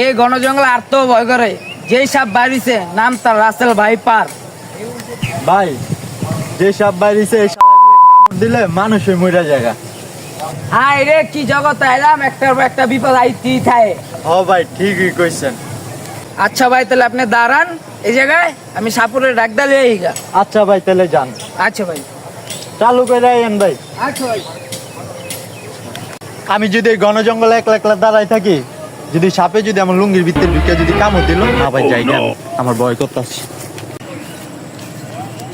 এই ঘন জঙ্গলে আর তো ভয় করে, যেই সাপ বাড়িছে নাম তার রাসেল ভাইপার। ভাই যে সাপ বাইরেছে এই শালাগুলো কামড় দিলে মানুষই মরে জায়গা। হাই রে কি জগৎ এলাম, একটার পর একটা বিপদ আইতেই থাকে। ও ভাই ঠিকই কইছেন। আচ্ছা ভাই তাহলে আপনি দাঁড়ান এই জায়গায়, আমি সাপুরে ডাক দালে এইগা। আচ্ছা ভাই তাহলে যান, আচ্ছা ভাই। চালু করে আইন ভাই। আচ্ছা ভাই। আমি যদি এই ঘন জঙ্গলে একলা একলা দাঁড়াই থাকি, যদি সাপে যদি আমার লুঙ্গির ভিতরে ঢুকে যদি কামড় দিল, না ভাই যাই না, আমার ভয় করতেছে।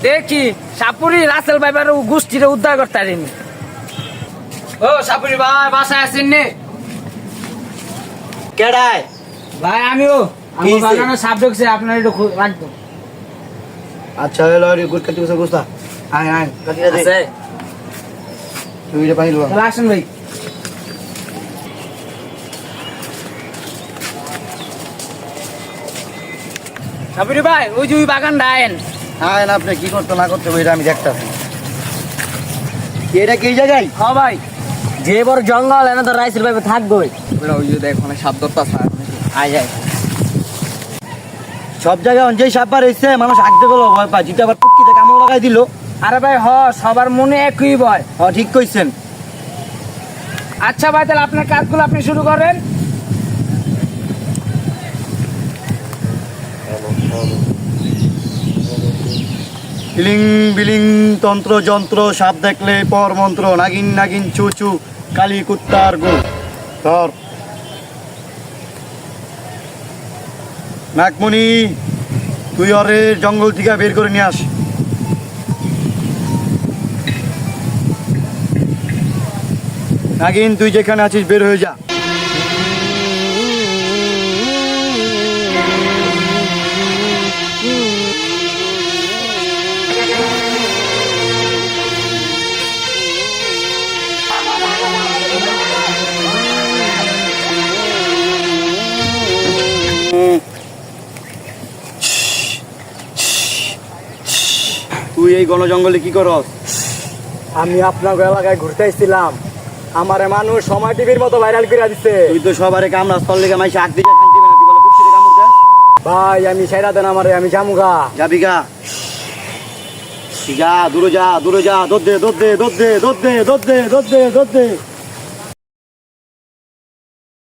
দেখি সাপুরি রাসেল ভাইপার গোষ্ঠীরে উদ্ধার করতে পারিনি। ও সাপুরি ভাই বাসায় আছেন নে? কেডায় ভাই আমিও, আমি বাগানে সাপ ঢুকছে, আপনার একটু রাখবো। আচ্ছা হলো রে গুড কাটি বসে গোস্তা আয় আয় কাটি দে আছে তুই রে পাইলো তাহলে আসেন ভাই। সাপুরি ভাই ওই যে ওই বাগানটা আয়েন। আয় না আপনি কি করতে না করতে ওইটা আমি দেখতাছি। এটা কি জায়গায়? হ্যাঁ ভাই, যে বড় জঙ্গল এনে তো রাইসের ভাই থাকবোই। ওই যে দেখ মানে সাপ দত্তা স্যার আয় যায় সব জায়গায় যেই সাপ বার হইছে মানুষ আগতে গেল ভয় পায়, যেটা আবার টুকিতে কামড় লাগাই দিল। আরে ভাই সবার মনে একই ভয়। ঠিক কইছেন। আচ্ছা ভাই তাহলে আপনার কাজগুলো আপনি শুরু করেন। বিলিং বিলিং তন্ত্র যন্ত্র, সাপ দেখলে পর মন্ত্র, নাগিন নাগিন চুচু, কালী কুত্তার গো ধর। নাগমণি তুই ওরে জঙ্গল থেকে বের করে নিয়ে আস। নাগিন তুই যেখানে আছিস বের হয়ে যা। তুই এই ঘন জঙ্গলে কি করস? আমি আপনার এলাকায় ঘুরতে আসছিলাম, আমারে মানুষ সময় টিভির মতো ভাইরাল করে দিচ্ছে। তুই তো সবারে কামড়া স্থল লেগে মাইসে আগ দিকে শান্তি পেনা, তুই বলে কুত্তিতে কামড় দেস। ভাই আমি সাইরা দেন আমারে, আমি জামুগা। যাবি গা যা, দূরে যা দূরে যা, দৌড় দে দৌড় দে দৌড় দে দৌড় দে দৌড় দে দৌড় দে দৌড় দে।